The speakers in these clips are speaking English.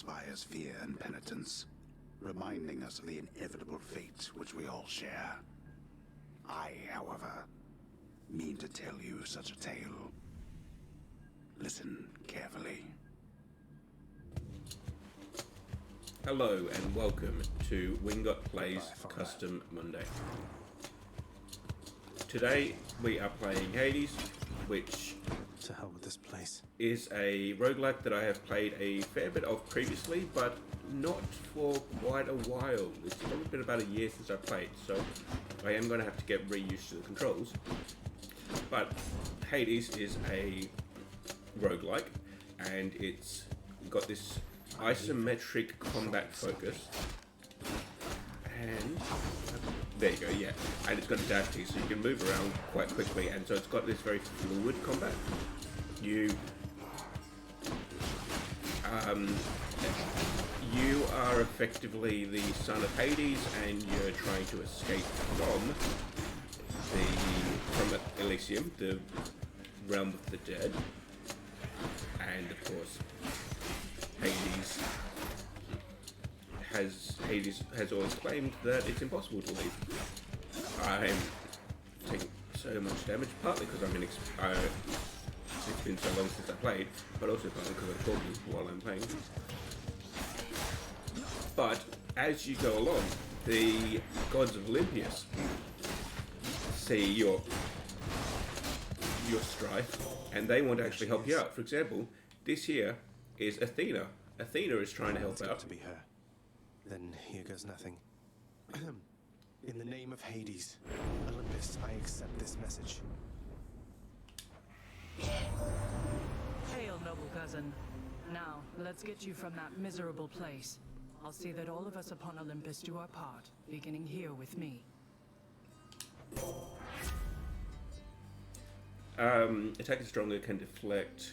inspires fear and penitence, reminding us of the inevitable fate which we all share. I, however, mean to tell you such a tale. Listen carefully. Hello and welcome to Wingot Plays Custom Monday. Today we are playing Hades, which to hell with this place. Is a roguelike that I have played a fair bit of previously, but not for quite a while. It's probably been about a year since I played, so I am going to have to get reused to the controls. But Hades is a roguelike, and it's got this isometric combat focus. And there you go, yeah. And it's got a dash T, so you can move around quite quickly, and so it's got this very fluid combat. You are effectively the son of Hades, and you're trying to escape from Elysium, the realm of the dead. And of course, Hades has always claimed that it's impossible to leave. I'm taking so much damage, partly because it's been so long since I played, but also partly because I'm talking while I'm playing. But as you go along, the gods of Olympus see your strife, and they want to actually help you out. For example, this here is Athena. Athena is trying to help out. To be her. Then here goes nothing. In the name of Hades, Olympus, I accept this message. Hail, noble cousin. Now, let's get you from that miserable place. I'll see that all of us upon Olympus do our part, beginning here with me. Attack is stronger, can deflect.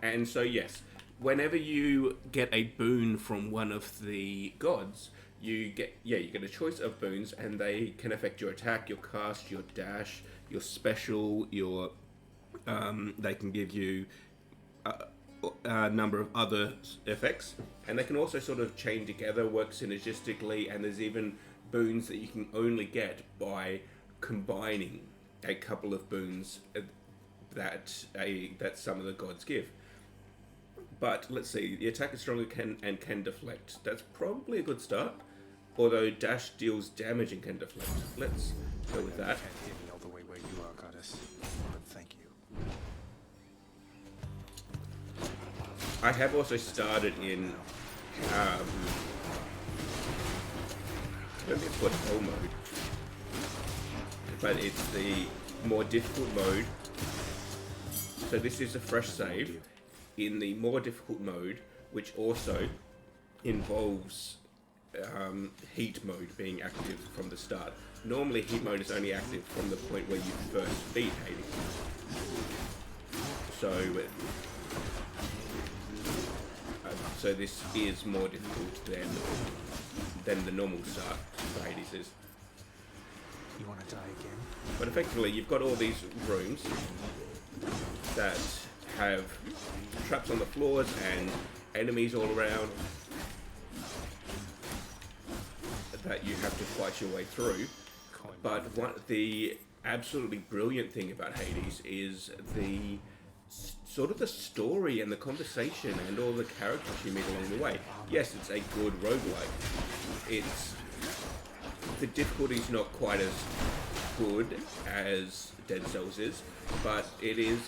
And so, yes, whenever you get a boon from one of the gods, you get a choice of boons, and they can affect your attack, your cast, your dash, your special, your they can give you a number of other effects, and they can also sort of chain together, work synergistically, and there's even boons that you can only get by combining a couple of boons that some of the gods give. But let's see, the attack is stronger and can deflect. That's probably a good start, although dash deals damage and can deflect. Let's go with that. You can't hit me all the way where you are, goddess, but thank you. I have also started in maybe it's called hell mode, but it's the more difficult mode. So this is a fresh save in the more difficult mode, which also involves heat mode being active from the start. Normally heat mode is only active from the point where you first beat Hades. So this is more difficult than the normal start for Hades is. You want to die again? But effectively, you've got all these rooms that have traps on the floors and enemies all around that you have to fight your way through. But the absolutely brilliant thing about Hades is the sort of the story and the conversation and all the characters you meet along the way. Yes, it's a good roguelike. The difficulty's not quite as good as Dead Cells is, but it is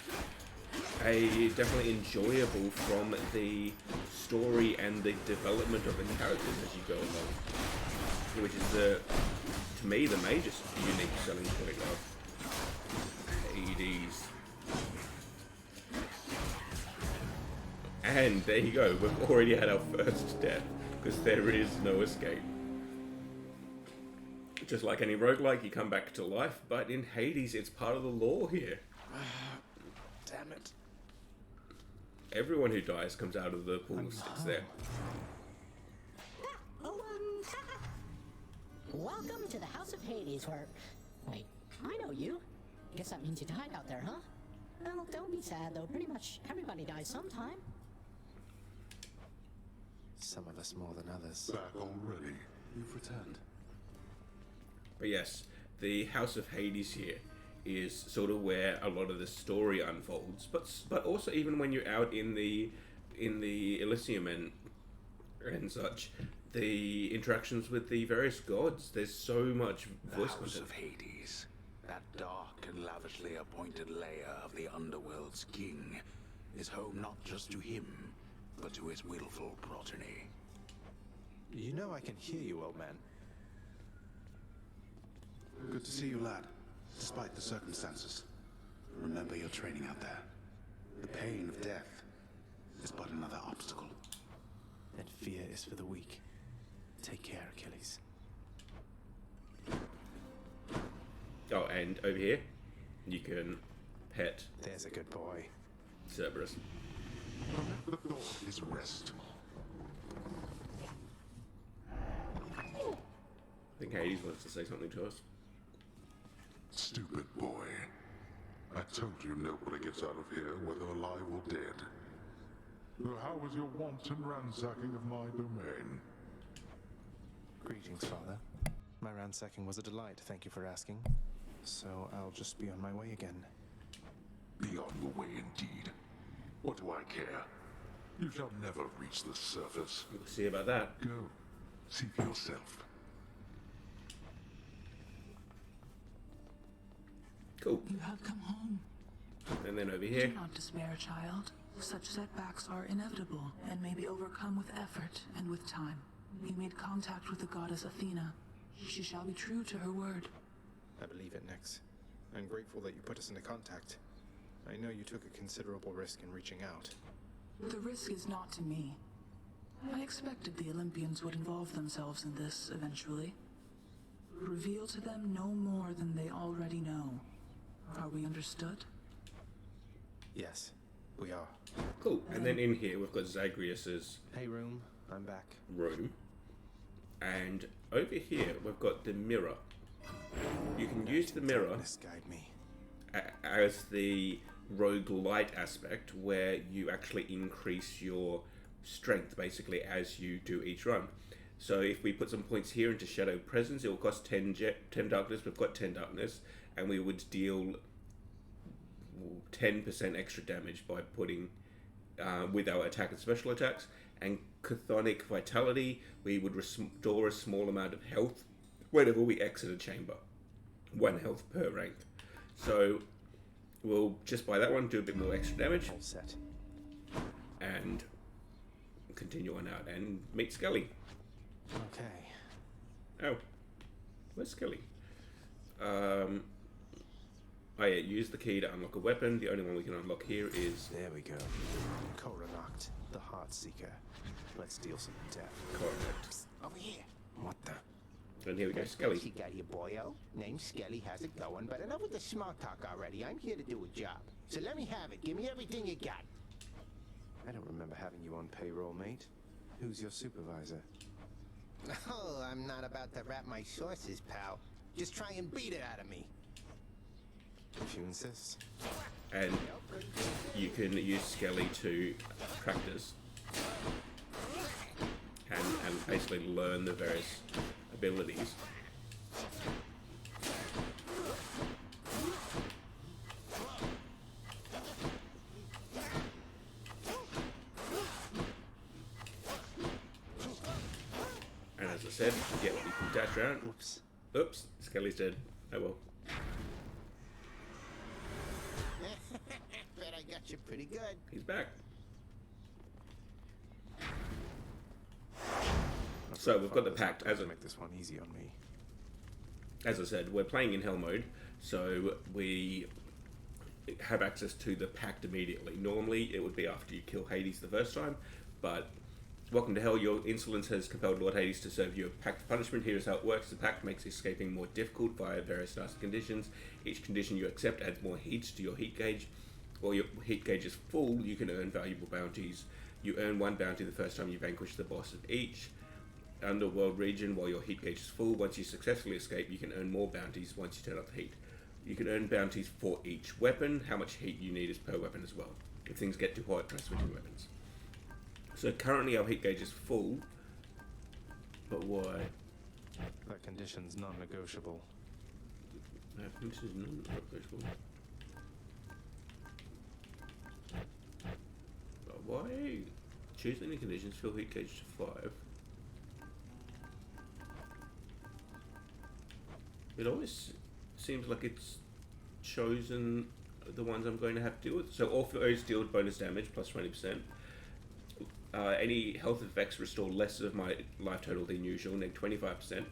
definitely enjoyable from the story and the development of the characters as you go along, which is to me the major unique selling point of Hades. And there you go, we've already had our first death, because there is no escape. Just like any roguelike, you come back to life, but in Hades, it's part of the lore here. Damn it. Everyone who dies comes out of the pool of sticks there. Welcome to the House of Hades, where... Wait, I know you. Guess that means you died out there, huh? Well, don't be sad, though. Pretty much everybody dies sometime. Some of us more than others. Back already? You've returned. But yes, the House of Hades here is sort of where a lot of the story unfolds. But also even when you're out in the Elysium and such, the interactions with the various gods. There's so much The voice House content. of Hades, that dark and lavishly appointed lair of the underworld's king, is home not just to him, but to his willful progeny. You know I can hear you, old man. Good to see you, lad. Despite the circumstances. Remember your training out there. The pain of death is but another obstacle. And fear is for the weak. Take care, Achilles. Oh, and over here, you can pet There's a good boy. Cerberus. The thought is rest. I think Hades wants to say something to us. Stupid boy. I told you nobody gets out of here, whether alive or dead. So how was your wanton ransacking of my domain? Greetings, Father. My ransacking was a delight, thank you for asking. So I'll just be on my way again. Be on your way indeed. What do I care? You shall never reach the surface. We'll see about that. Go. See for yourself. Cool. You have come home. And then over here, Do not despair, child. Such setbacks are inevitable and may be overcome with effort and with time. You made contact with the goddess Athena. She shall be true to her word. I believe it, Nyx. I'm grateful that you put us into contact. I know you took a considerable risk in reaching out. The risk is not to me. I expected the Olympians would involve themselves in this eventually. Reveal to them no more than they already know. Are we understood? Yes, we are. cool. And then in here we've got Zagreus's Hey, room. I'm back. room, and over here we've got the mirror. You can use the mirror Darkness guide me. as the roguelite aspect, where you actually increase your strength basically as you do each run. So if we put some points here into Shadow Presence, it will cost 10 darkness. We've got 10 darkness, and we would deal 10% extra damage by putting with our attack and special attacks. And Chthonic Vitality, we would restore a small amount of health whenever we exit a chamber. 1 health per rank. So we'll just buy that one, do a bit more extra damage, All set. and continue on out and meet Skelly. Okay. Oh, where's Skelly? Oh yeah, use the key to unlock a weapon. The only one we can unlock here is There we go. Koranoct, the Heart Seeker. Let's deal some death. Coronet. Over here. What the? And here we go, What Skelly. you got here, boyo? Name's Skelly, how's it going? But enough with the small talk already. I'm here to do a job. So let me have it. Give me everything you got. I don't remember having you on payroll, mate. Who's your supervisor? Oh, I'm not about to wrap my sources, pal. Just try and beat it out of me. If you insist. And you can use Skelly to practice and basically learn the various abilities. And as I said, yeah, you can dash around. Oops. Oops, Skelly's dead. Oh well. Bet I got you pretty good. He's back. So we've got the pact. As to make this one easy on me. I said, we're playing in Hell mode, so we have access to the pact immediately. Normally, it would be after you kill Hades the first time, but welcome to Hell. Your insolence has compelled Lord Hades to serve you a pact punishment. Here is how it works. The pact makes escaping more difficult via various nasty conditions. Each condition you accept adds more heat to your heat gauge. While your heat gauge is full, you can earn valuable bounties. You earn 1 bounty the first time you vanquish the boss of each underworld region while your heat gauge is full. Once you successfully escape, you can earn more bounties once you turn up the heat. You can earn bounties for each weapon. How much heat you need is per weapon as well. If things get too hot, try switching weapons. So currently our heat gauge is full, but why? That condition's non-negotiable. This is non-negotiable. Why? Choose any conditions, fill heat gauge to 5. It always seems like it's chosen the ones I'm going to have to deal with. So all foes deal bonus damage plus 20%. Any health effects restore less of my life total than usual, neg 25%.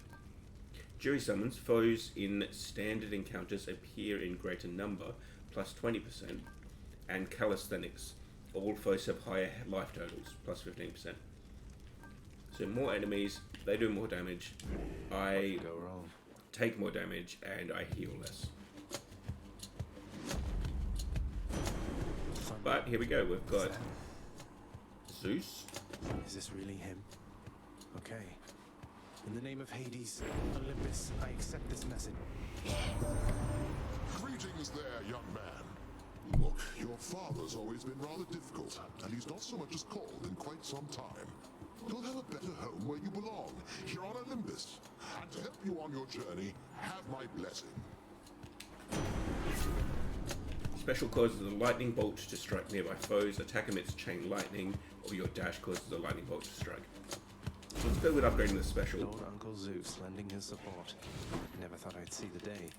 Jury summons, foes in standard encounters appear in greater number, plus 20%. And calisthenics, all foes have higher life totals, plus 15%. So more enemies, they do more damage. I Go wrong. take more damage and I heal less. But here we go, we've got Zeus. Is this really him? Okay. In the name of Hades, Olympus, I accept this message. Greetings there, young man. Look, your father's always been rather difficult, and he's not so much as called in quite some time. You'll have a better home where you belong, here on Olympus. And to help you on your journey, have my blessing. Special causes a lightning bolt to strike nearby foes, attack emits chain lightning, or your dash causes a lightning bolt to strike. So let's go with upgrading the special. Lord Uncle Zeus lending his support. Never thought I'd see the day.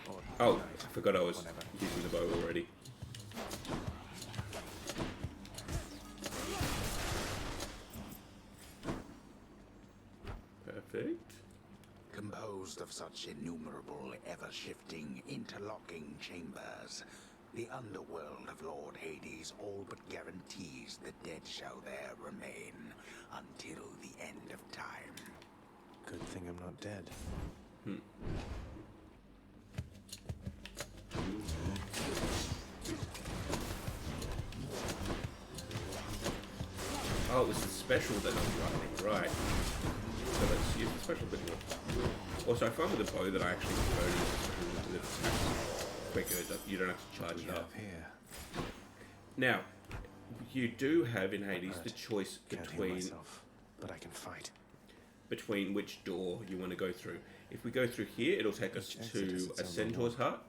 Or Oh, night. I forgot I was Whatever. using the bow already. Perfect. Composed of such innumerable, ever-shifting, interlocking chambers, the underworld of Lord Hades all but guarantees the dead shall there remain until the end of time. Good thing I'm not dead. Oh, it was the special that I'm running, right. So let's use the special a bit more. Also, I find with the bow that I actually prefer to use the special because it attacks quicker, you don't have to charge it up. Here. Now, you do have in Hades the Hurt. choice Can't heal between myself, but I can fight. which door you want to go through. If we go through here, it'll take us Each exit to has a its own centaur's reward. hut,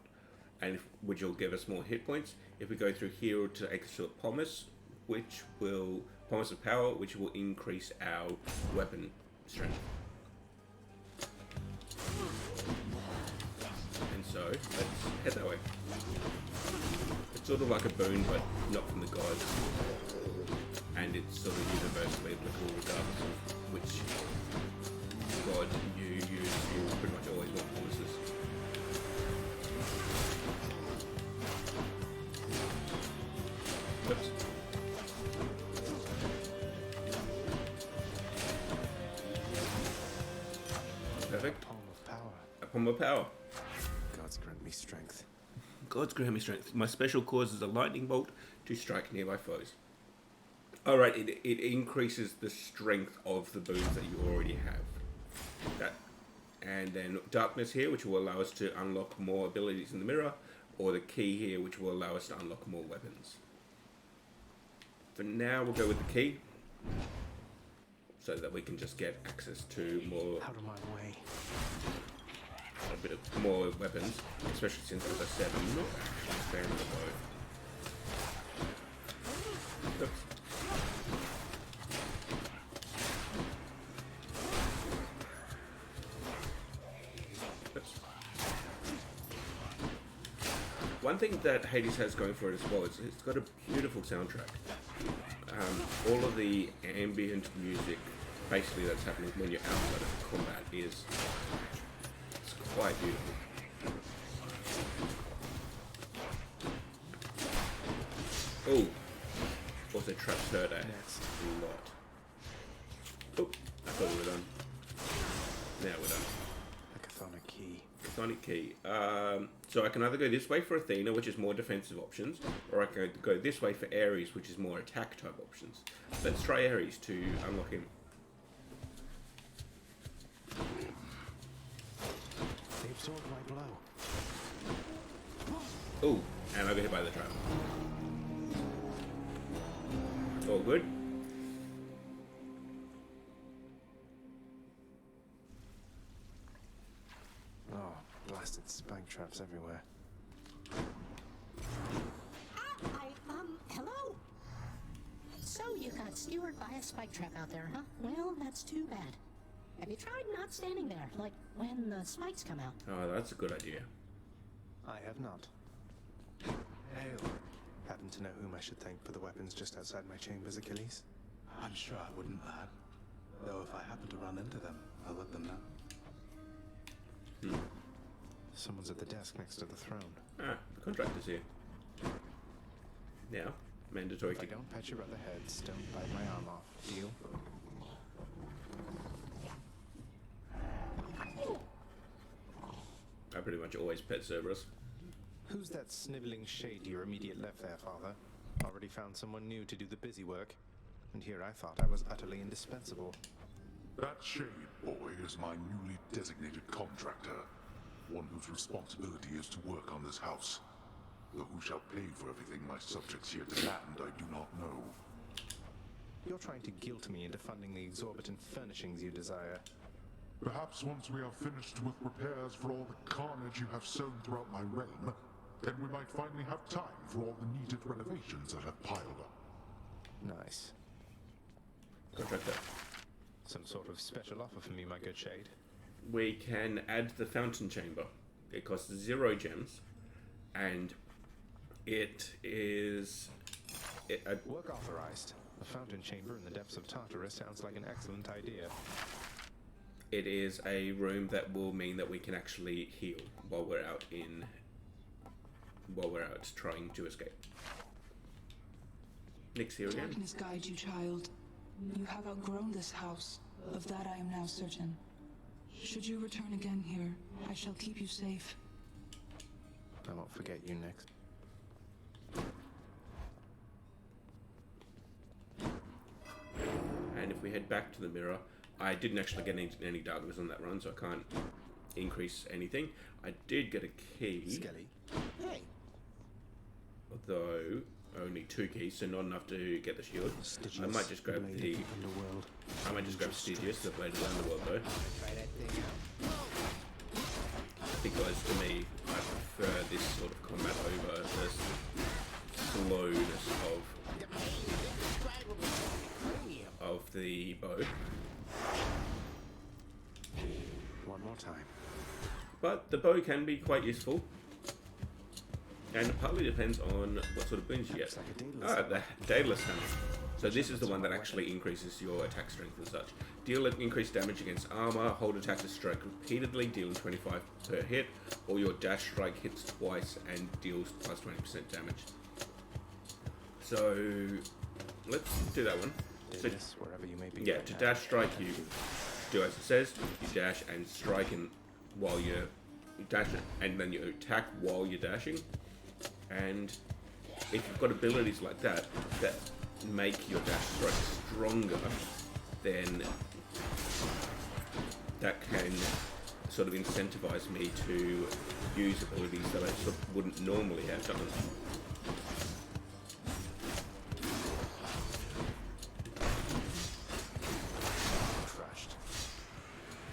and which will give us more hit points. If we go through here, it'll take us to a pomace, pomace of power, which will increase our weapon strength. And so, let's head that way. It's sort of like a boon, but not from the gods. And it's sort of universally applicable regardless of which god you use. You pretty much always want promises. Oops. Perfect. Palm of power. A palm of power. Gods grant me strength. God's grant me strength. My special causes a lightning bolt to strike nearby foes. Alright, it increases the strength of the boons that you already have. That, and then darkness here, which will allow us to unlock more abilities in the mirror, or the key here, which will allow us to unlock more weapons. For now, we'll go with the key, so that we can just get access to more, Out of my way. a bit of more weapons, especially since, as I said, I'm not actually a fan of the bow. Oops. Oops. One thing that Hades has going for it as well is it's got a beautiful soundtrack. All of the ambient music, basically, that's happening when you're outside of combat is it's quite beautiful. Oh, also traps hurt a lot. Oh, I thought we were done. Now we're done. A chthonic key. Chthonic key. So I can either go this way for Athena, which is more defensive options, or I can go this way for Ares, which is more attack type options. Let's try Ares to unlock him. They absorbed my blow. Oh, and I got hit by the trap. All good. Blasted spike traps everywhere. Hello? So you got skewered by a spike trap out there, huh? Well, that's too bad. Have you tried not standing there, like when the spikes come out? Oh, that's a good idea. I have not. Hail. Happen to know whom I should thank for the weapons just outside my chambers, Achilles? I'm sure I wouldn't, lad. Though if I happen to run into them, I'll let them know. Someone's at the desk next to the throne. Ah, the contractor's here. Now, mandatory If I don't pat your other heads, don't bite my arm off. Deal? I pretty much always pet Cerberus. Who's that sniveling shade to your immediate left there, Father? Already found someone new to do the busy work. And here I thought I was utterly indispensable. That shade boy is my newly designated contractor. One whose responsibility is to work on this house. Though who shall pay for everything my subjects here demand, I do not know. You're trying to guilt me into funding the exorbitant furnishings you desire. Perhaps once we are finished with repairs for all the carnage you have sown throughout my realm, then we might finally have time for all the needed renovations that have piled up. Nice. Contractor. Some sort of special offer for me, my good shade. We can add the fountain chamber. It costs 0 gems, and it is... Work authorized. A fountain chamber in the depths of Tartarus sounds like an excellent idea. It is a room that will mean that we can actually heal while we're out trying to escape. Nick's here again. Darkness guide you, child. You have outgrown this house. Of that I am now certain. Should you return again here, I shall keep you safe. I won't forget you, Nick. And if we head back to the mirror, I didn't actually get any darkness on that run, so I can't increase anything. I did get a key, Skelly. Hey, though only 2 keys, so not enough to get the shield. I might just grab the. I might just grab Stygius, the blade around the world, though. try that thing out. Because to me, I prefer this sort of combat over the slowness of the bow. One more time. But the bow can be quite useful. And it partly depends on what sort of boons you get. The Daedalus Hammer. So this is the one that actually increases your attack strength and such. Deal increased damage against armor, hold attack to strike repeatedly, dealing 25 per hit, or your dash strike hits twice and deals plus 20% damage. So let's do that one. So, wherever you may be. yeah, to dash strike you do as it says, you dash and strike while you're dashing, and then you attack while you're dashing. And if you've got abilities like that that make your dash strike stronger, then that can sort of incentivize me to use abilities that I sort of wouldn't normally have done.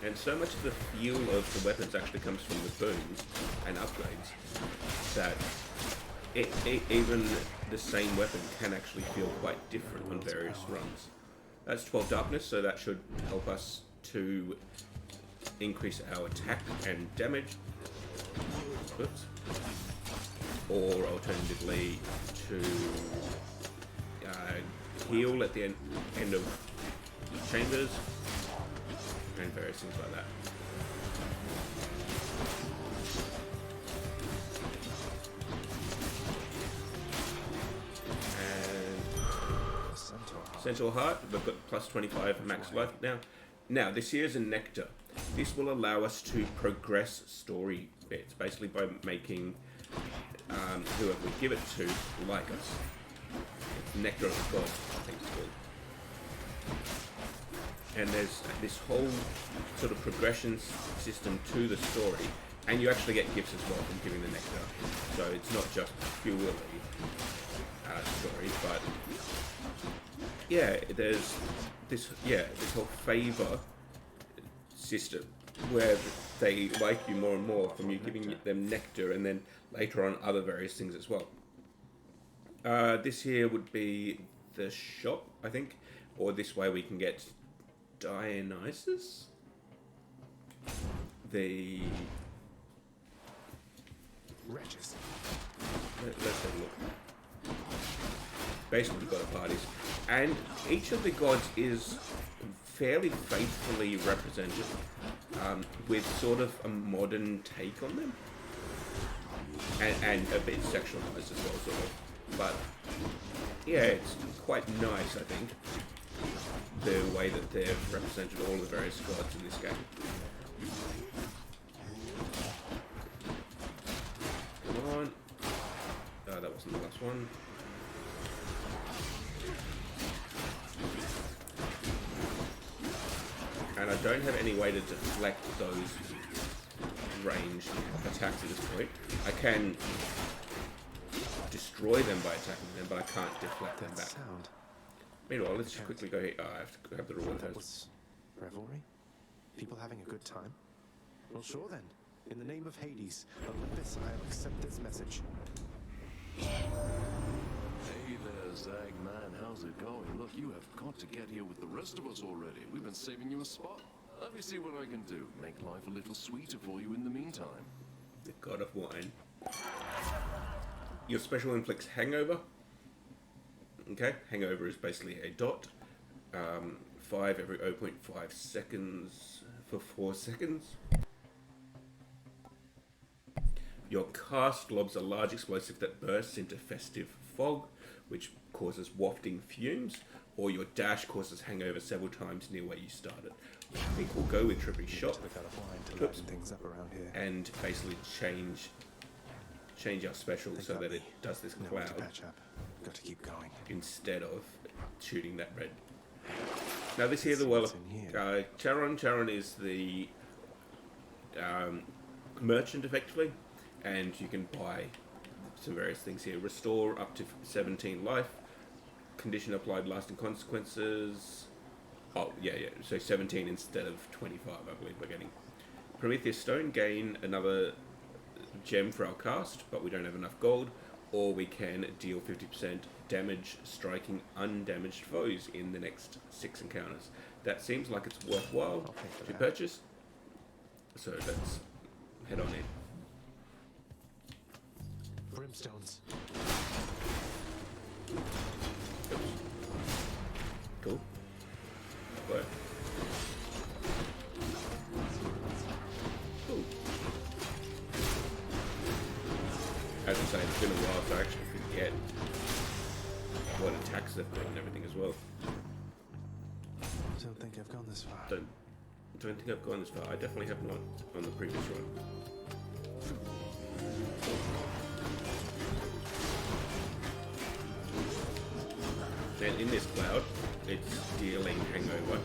And so much of the feel of the weapons actually comes from the boons and upgrades that even the same weapon can actually feel quite different on various runs. That's 12 darkness, so that should help us to increase our attack and damage. Oops. Or alternatively to heal at the end of chambers and various things like that. Centaur Heart, we've got plus 25 max life now. Now, this here is a nectar. This will allow us to progress story bits, basically by making whoever we give it to like us. It's Nectar of the Gods, I think it's called. And there's this whole sort of progression system to the story, and you actually get gifts as well from giving the nectar. So it's not just purely story, but yeah, there's this whole favor system where they like you more and more from you giving them nectar, and then later on other various things as well. This here would be the shop, I think, or this way we can get Dionysus. The Wretches. let's have a look. Basically, we've got the parties, and each of the gods is fairly faithfully represented, with sort of a modern take on them, and a bit sexualized as well, sort of. But yeah, it's quite nice, I think, the way that they've represented all the various gods in this game. Come on. Oh, that wasn't the last one. And I don't have any way to deflect those ranged attacks at this point. I can destroy them by attacking them, but I can't deflect them back. Sound. Meanwhile, let's just quickly go here. Oh, I have to have the reward That first. was revelry? People having a good time? Well, sure then. In the name of Hades, Olympus, I accept this message. Hey there, Zagman. How's it going? Look, you have got to get here with the rest of us already. We've been saving you a spot. Let me see what I can do. Make life a little sweeter for you in the meantime. The God of Wine. Your special inflicts hangover. Okay, hangover is basically a dot. 5 every 0.5 seconds for 4 seconds. Your cast lobs a large explosive that bursts into festive fog, which causes wafting fumes, or your dash causes hangover several times near where you started. I think we'll go with Trippy Shot. We got a wine to lighten things up around here. And basically change our special so that it does this No, cloud to patch up. Got to keep going. instead of shooting that red. Now this here, the well of Charon. Charon is the merchant effectively, and you can buy some various things here. Restore up to 17 life. Condition applied lasting consequences. Oh, yeah. So 17 instead of 25, I believe we're getting. Prometheus Stone, gain another gem for our cast, but we don't have enough gold. Or we can deal 50% damage striking undamaged foes in the next 6 encounters. That seems like it's worthwhile to purchase. So let's head on in. Brimstones. Cool. Work. Cool. As I say, it's been a while, so I actually forget what attacks they've got and everything as well. Don't think I've gone this far. Don't think I've gone this far. I definitely have not on the previous run. And in this cloud, it's dealing hangover.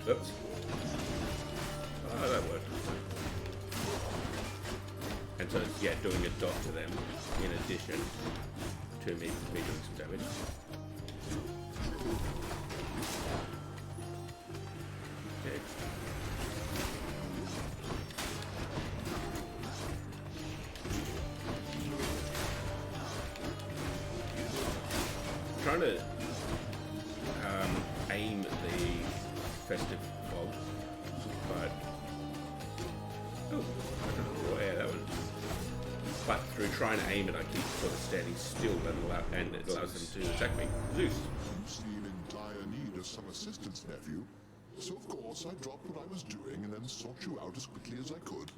Oops. Oh, that worked. And so it's, yeah, doing a dot to them in addition to me doing some damage. Okay. Trying to aim the festive fog, but oh, yeah, that one. But through trying to aim it, I keep sort of standing still, and it allows them to attack me. Zeus. You seem in dire need of some assistance, nephew. So of course I dropped what I was doing and then sought you out as quickly as I could.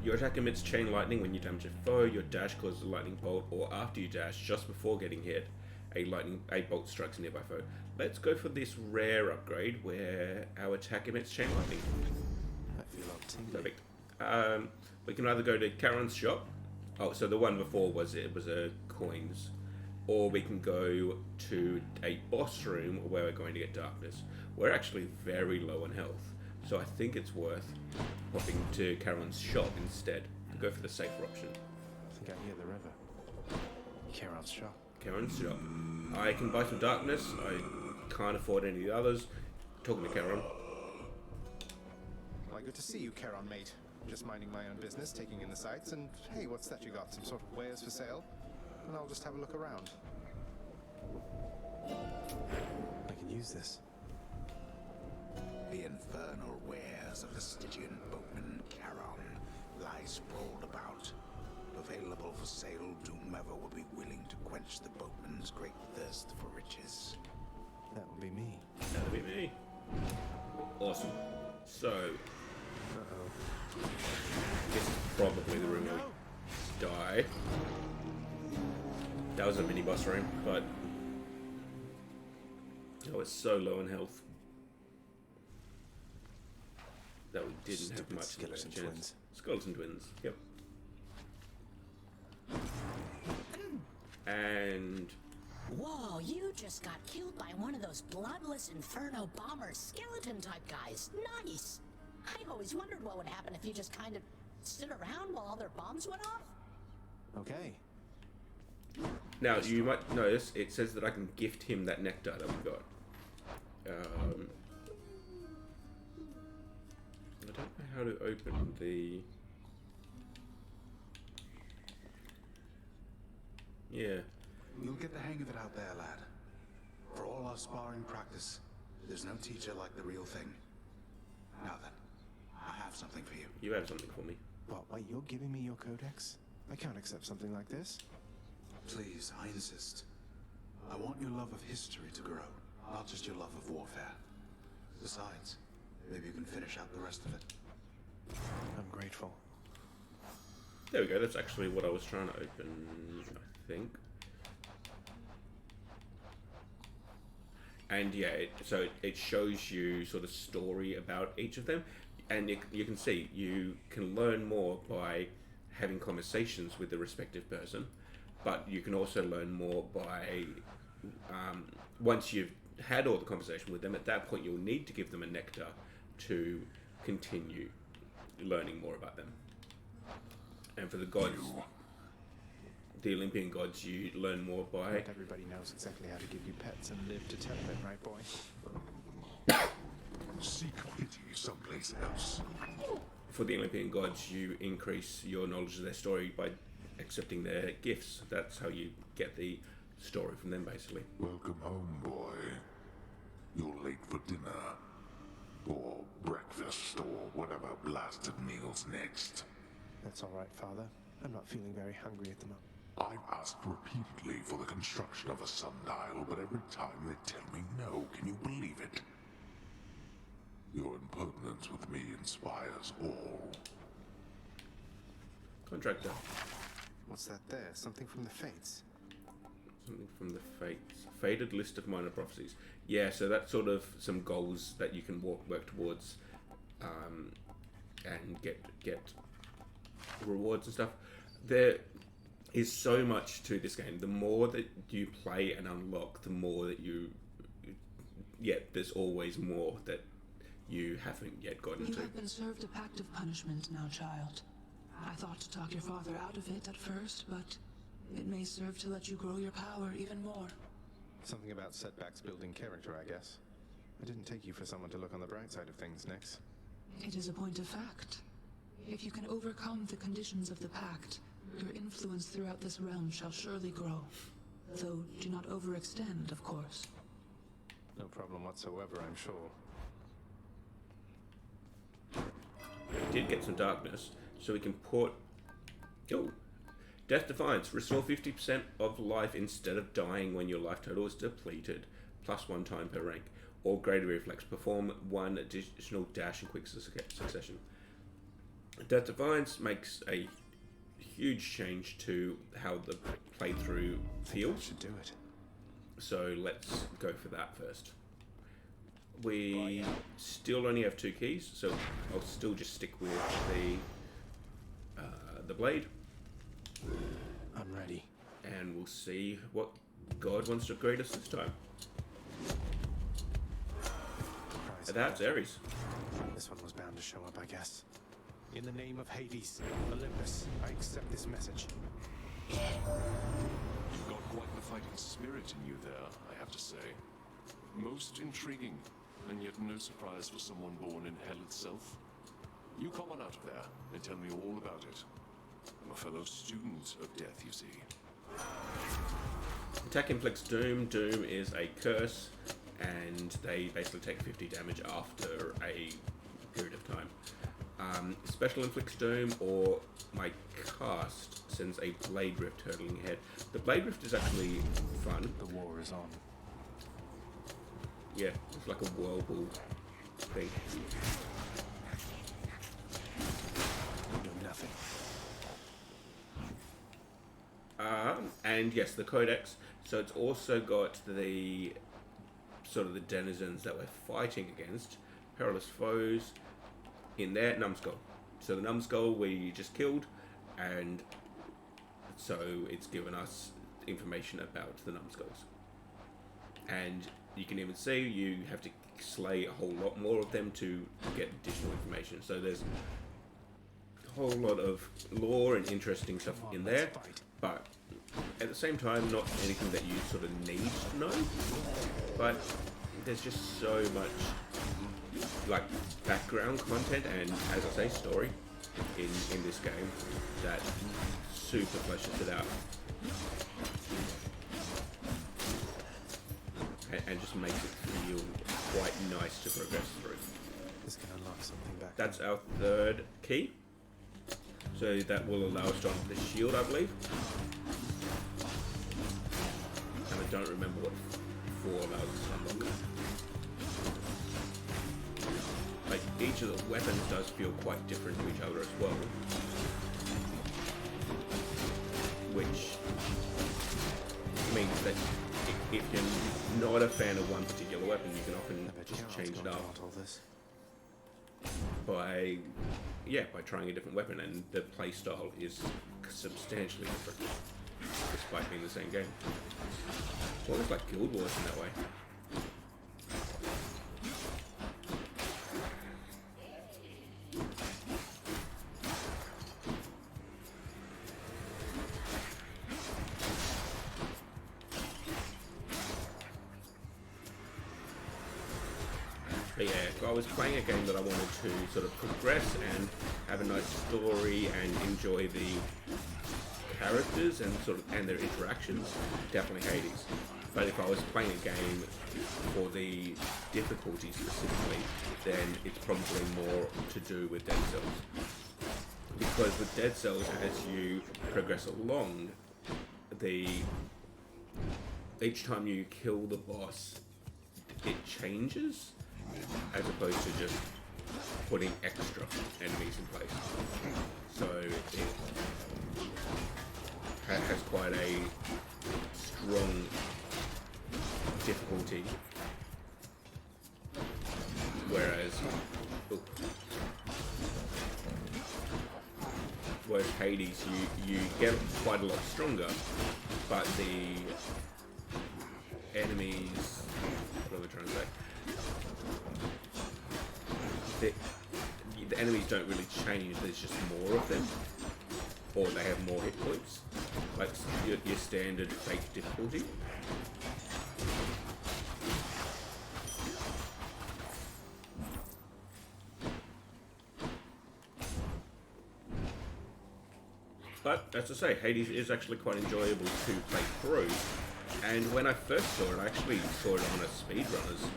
Your attack emits chain lightning when you damage a foe. Your dash causes a lightning bolt, or after you dash, just before getting hit, a bolt strikes a nearby foe. Let's go for this rare upgrade where our attack emits chain lightning. I feel obtained. Perfect. We can either go to Charon's shop. Oh, so the one before was a coins, or we can go to a boss room where we're going to get darkness. We're actually very low on health, so I think it's worth popping to Charon's shop instead. Go for the safer option. I think I hear the river. Charon's shop. Charon's shop. I can buy some darkness. I can't afford any of the others. Talking to Charon. Good to see you, Charon, mate. Just minding my own business, taking in the sights, and hey, what's that you got? Some sort of wares for sale? And I'll just have a look around. I can use this. The infernal wares of the Stygian boatman Charon lie sprawled about. Available for sale to whomever would be willing to quench the boatman's great thirst for riches. That would be me. That'll be me. Awesome. So, this is probably the room where we die. That was a mini boss room, but I was so low in health that we didn't have much skeleton chance. twins. Skeleton twins. Yep. And Whoa, you just got killed by one of those bloodless inferno bomber skeleton type guys. Nice! I always wondered what would happen if you just kind of stood around while all their bombs went off. Okay. now you might notice it says that I can gift him that nectar that we got. I don't know how to open the... Yeah. You'll get the hang of it out there, lad. For all our sparring practice, there's no teacher like the real thing. Now then, I have something for you. You have something for me. What, wait, you're giving me your codex? I can't accept something like this. Please, I insist. I want your love of history to grow, not just your love of warfare. Besides, maybe you can finish out the rest of it. I'm grateful. There we go, that's actually what I was trying to open, I think. And yeah, so it shows you sort of story about each of them, and you can see you can learn more by having conversations with the respective person, but you can also learn more by once you've had all the conversation with them. At that point, you'll need to give them a nectar to continue learning more about them. And for the gods, the Olympian gods, you learn more by... Not everybody knows exactly how to give you pets and live to tell it, right, boy? Seek pity someplace else. For the Olympian gods, you increase your knowledge of their story by accepting their gifts. That's how you get the story from them, basically. Welcome home, boy. You're late for dinner. Or breakfast, or whatever blasted meal's next. That's all right, Father. I'm not feeling very hungry at the moment. I've asked repeatedly for the construction of a sundial, but every time they tell me no. Can you believe it? Your impertinence with me inspires all. Contractor. What's that there? Something from the Fates? Something from the Fates. Faded list of minor prophecies. Yeah, so that's sort of some goals that you can work towards and get rewards and stuff. There is so much to this game. The more that you play and unlock, the more that you... Yet there's always more that you haven't yet gotten You to. have been served a pact of punishment now, child. I thought to talk your father out of it at first, but it may serve to let you grow your power even more. Something about setbacks building character, I guess. I didn't take you for someone to look on the bright side of things, Nix. It is a point of fact. If you can overcome the conditions of the pact, your influence throughout this realm shall surely grow. Though, do not overextend, of course. No problem whatsoever, I'm sure. We did get some darkness, so we can put... Oh! Death Defiance. Restore 50% of life instead of dying when your life total is depleted. Plus 1 time per rank. Or greater reflex. Perform 1 additional dash in quick succession. Death Defiance makes a huge change to how the playthrough feels. Should do it. So let's go for that first. We still only have 2 keys, so I'll still just stick with the blade. I'm ready. And we'll see what God wants to grade us this time. Surprise. That's Ares. This one was bound to show up, I guess. In the name of Hades, Olympus, I accept this message. You've got quite the fighting spirit in you there, I have to say. Most intriguing, and yet no surprise for someone born in hell itself. You come on out of there and tell me all about it. I'm a fellow student of death, you see. Attack inflicts doom. Doom is a curse, and they basically take 50 damage after a period of time. Special inflicts doom, or my cast sends a blade rift hurtling ahead. The blade rift is actually fun. The war is on. Yeah, it's like a whirlpool thing. Do nothing. And yes, the codex. So it's also got the sort of the denizens that we're fighting against, perilous foes. In there, numbskull. So the numbskull we just killed, and so it's given us information about the numbskulls. And you can even see you have to slay a whole lot more of them to get additional information. So there's a whole lot of lore and interesting stuff in there, but at the same time, not anything that you sort of need to know. But there's just so much like background content and, as I say, story in this game that super fleshes it out and just makes it feel quite nice to progress through. This can unlock something back. That's our third key, so that will allow us to unlock the shield, I believe. And I don't remember what 4 allows us to unlock. Like, each of the weapons does feel quite different to each other as well. Which means that if you're not a fan of one particular weapon, you can often just change it up by trying a different weapon, and the playstyle is substantially different, despite being the same game. It's almost like Guild Wars in that way. But yeah, if I was playing a game that I wanted to sort of progress and have a nice story and enjoy the characters and their interactions, definitely Hades. But if I was playing a game for the difficulty specifically, then it's probably more to do with Dead Cells. Because with Dead Cells, as you progress along, each time you kill the boss, it changes, as opposed to just putting extra enemies in place. So it has quite a strong difficulty, whereas Hades, you get quite a lot stronger, but the enemies, what am I trying to say? The enemies don't really change, there's just more of them, or they have more hit points, like your standard fake difficulty. But, as I say, Hades is actually quite enjoyable to play through, and when I first saw it, I actually saw it on a speedrunners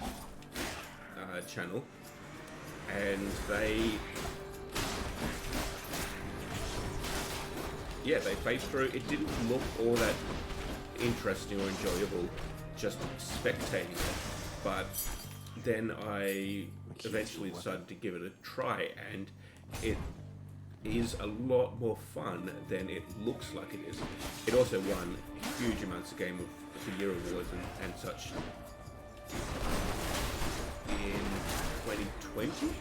channel, and they played through. It didn't look all that interesting or enjoyable just spectating it, but then I eventually decided to give it a try, and it is a lot more fun than it looks like it is. It also won huge amounts of Game of the Year awards and such in 2020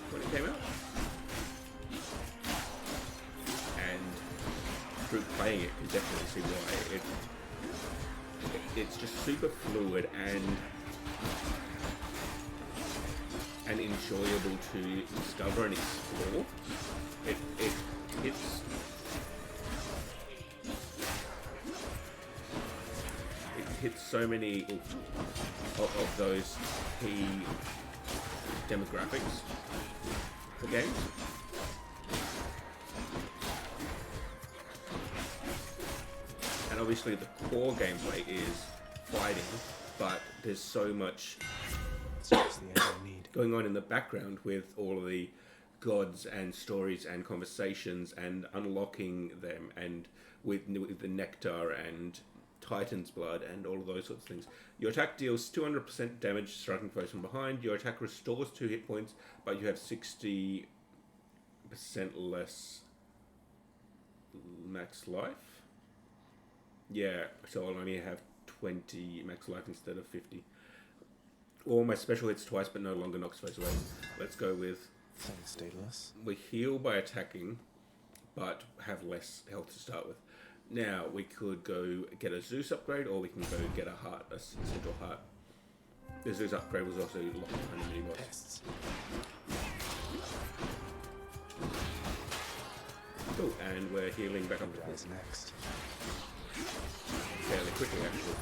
when it came out. And through playing it, you can definitely see why. It's just super fluid and enjoyable to discover and explore. It hits so many of those key demographics for games, and obviously the core gameplay is fighting, but there's so much Seriously, I don't need. going on in the background with all of the gods and stories and conversations and unlocking them, and with the nectar and Titan's blood and all of those sorts of things. Your attack deals 200% damage striking foes from behind. Your attack restores 2 hit points, but you have 60% less max life. Yeah, so I'll only have 20 max life instead of 50. Or my special hits twice, but no longer knocks foes away. Let's go with... Thanks, Daedalus. We heal by attacking, but have less health to start with. Now, we could go get a Zeus upgrade, or we can go get a heart, a central heart. The Zeus upgrade was also locked behind the mini-boss. Pests. Cool, and we're healing back up to What's next? fairly quickly, actually.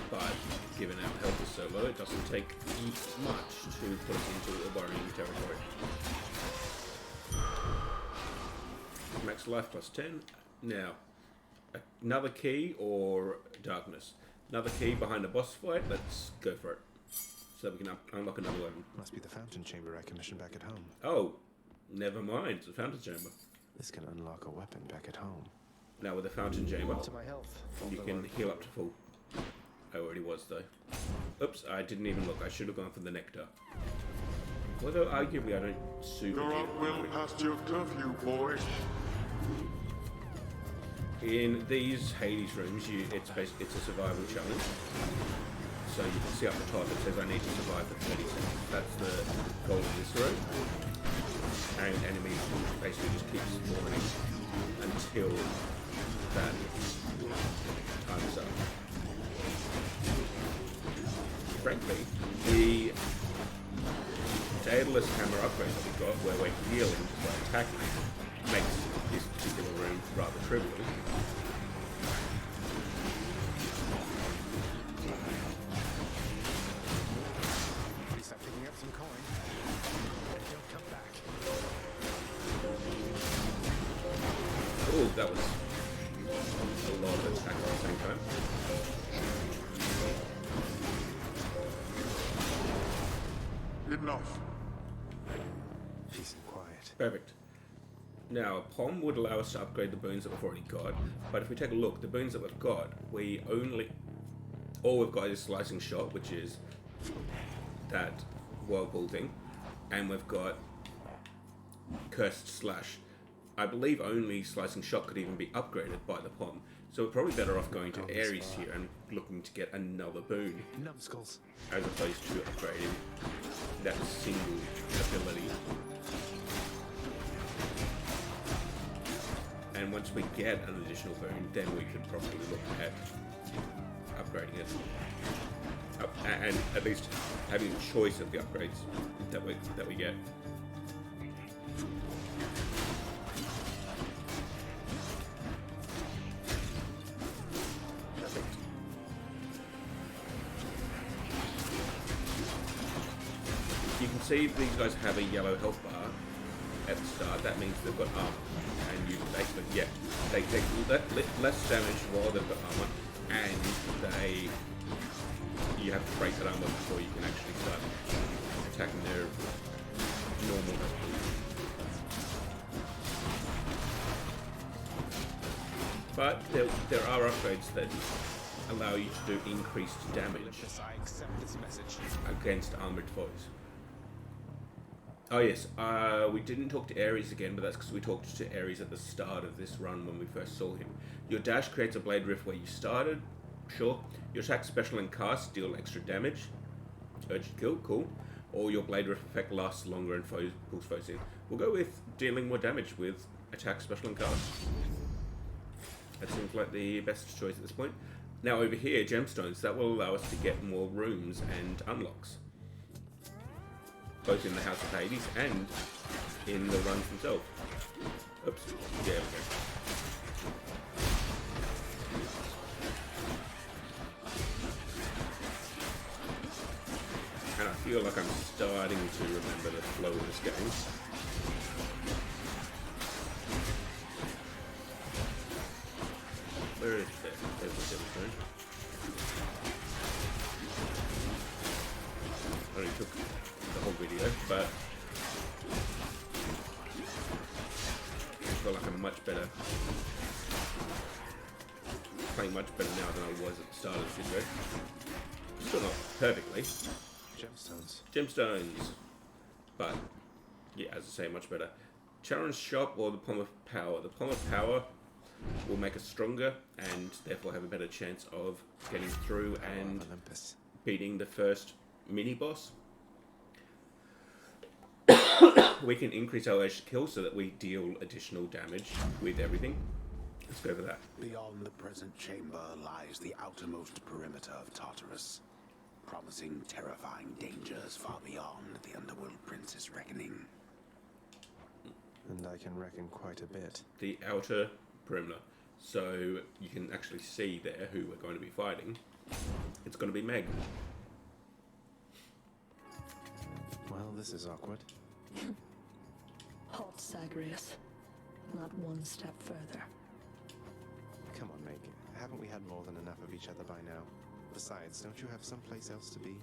But given our health is so low, it doesn't take much to put us into a worrying territory. Max life plus 10. Now, another key or darkness. Another key behind the boss fight. Let's go for it. So that we can unlock another weapon. Must be the fountain chamber I commissioned back at home. Oh, never mind. It's a fountain chamber. This can unlock a weapon back at home. Now with the fountain chamber, To my health. you can heal up to full. I already was though. Oops, I didn't even look. I should have gone for the nectar. Although arguably I don't super You're need out well it. past your curfew, boy. In these Hades rooms, it's a survival challenge. So you can see up the top it says I need to survive for 30 seconds. That's the goal of this room. And enemies basically just keep spawning until that time is up. Frankly, the Daedalus hammer upgrade that we got, where we're healing just by attacking, makes this particular room rather trivial. Please stop picking up some coin. And don't come back. Oh, that was a lot of attack at the same time. Enough. Peace and quiet. Perfect. Now, POM would allow us to upgrade the boons that we've already got, but if we take a look, the boons that we've got, all we've got is Slicing Shot, which is that whirlpool thing, and we've got Cursed Slash. I believe only Slicing Shot could even be upgraded by the POM, so we're probably better off going to Ares here and looking to get another boon, Numbskulls. as opposed to upgrading that single ability. And once we get an additional boon, then we could probably look at upgrading it. And at least having a choice of the upgrades that we get. Perfect. You can see these guys have a yellow health bar at the start. That means they've got armor, and you basically they take less damage while they've got armor, and you have to break that armor before you can actually start attacking their normal health. But there are upgrades that allow you to do increased damage I accept this message. against armored foes. Oh yes, we didn't talk to Ares again, but that's because we talked to Ares at the start of this run when we first saw him. Your dash creates a blade rift where you started, sure. Your attack, special, and cast deal extra damage. Urgent kill, cool. Or your blade rift effect lasts longer and pulls foes in. We'll go with dealing more damage with attack, special, and cast. That seems like the best choice at this point. Now over here, gemstones, that will allow us to get more rooms and unlocks. Both in the House of Hades and in the runs themselves. Oops, there we go. And I feel like I'm starting to remember the flow of this game. Where is there? There's the gemstone. Only took the whole video, but I feel like I'm much better. Playing much better now than I was at the start of this video. Still not perfectly. Gemstones. Gemstones. But, yeah, as I say, much better. Charon's Shop or the Palm of Power? The Palm of Power will make us stronger and therefore have a better chance of getting through and beating the first mini-boss. We can increase our edge kill so that we deal additional damage with everything. Let's go for that. Beyond the present chamber lies the outermost perimeter of Tartarus, promising terrifying dangers far beyond the Underworld Prince's reckoning. And I can reckon quite a bit. The outer perimeter. So you can actually see there who we're going to be fighting. It's going to be Meg. Well, this is awkward. Halt, Zagreus. Not one step further. Come on, Meg. Haven't we had more than enough of each other by now? Besides, don't you have someplace else to be?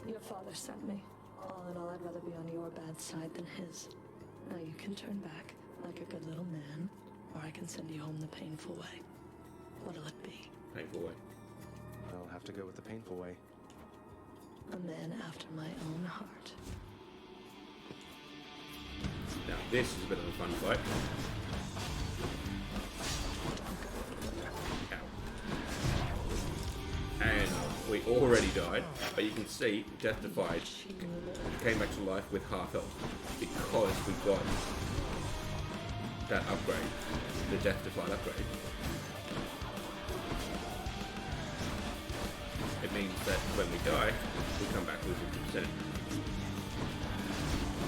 Your father sent me. All in all, I'd rather be on your bad side than his. Now you can turn back, like a good little man, or I can send you home the painful way. What'll it be? Painful way. I'll have to go with the painful way. A man after my own heart. Now this is a bit of a fun fight. Ow. And we already died, but you can see Death Defied came back to life with half health because we got that upgrade, the Death Defied upgrade. It means that when we die, we come back with 50%.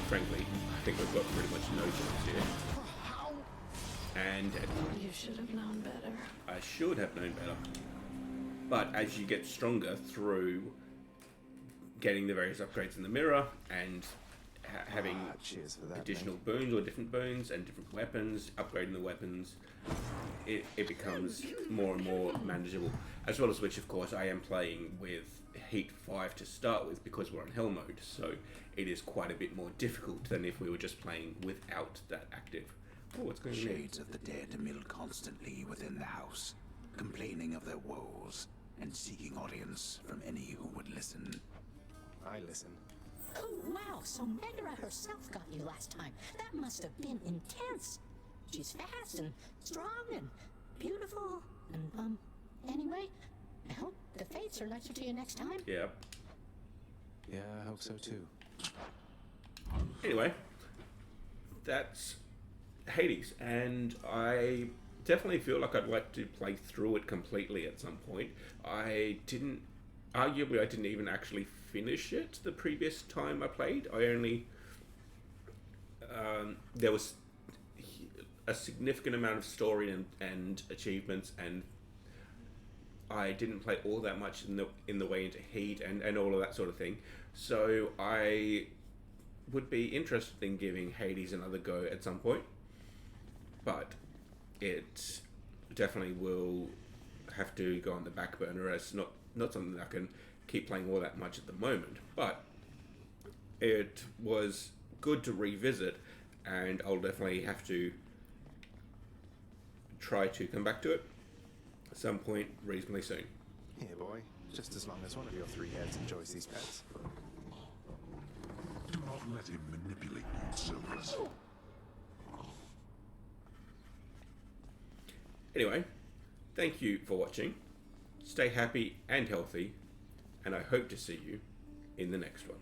Frankly, I think we've got pretty much no chance here. And dead. You should have known better. I should have known better. But as you get stronger through getting the various upgrades in the mirror and having cheers for that, additional boons or different boons and different weapons, upgrading the weapons, it becomes more and more manageable. As well as which, of course, I am playing with Heat 5 to start with because we're on Hell mode, so it is quite a bit more difficult than if we were just playing without that active. Oh, what's going on here? Shades of the dead mill constantly within the house, complaining of their woes and seeking audience from any who would listen. I listen. Oh, wow, so Megara herself got you last time. That must have been intense. She's fast and strong and beautiful and, anyway, I hope the fates are nicer to you next time. Yeah. Yeah, I hope so too. Anyway, that's Hades, and I definitely feel like I'd like to play through it completely at some point. Arguably I didn't even actually finish it the previous time I played. I only, there was a significant amount of story and achievements, and I didn't play all that much in the way into Heat and all of that sort of thing. So I would be interested in giving Hades another go at some point, but it definitely will have to go on the back burner as not something that I can keep playing all that much at the moment. But it was good to revisit, and I'll definitely have to try to come back to it at some point reasonably soon. Here, boy. Just as long as one of your three heads enjoys these pets. Do not let him manipulate you, Silvers. Anyway, thank you for watching. Stay happy and healthy, and I hope to see you in the next one.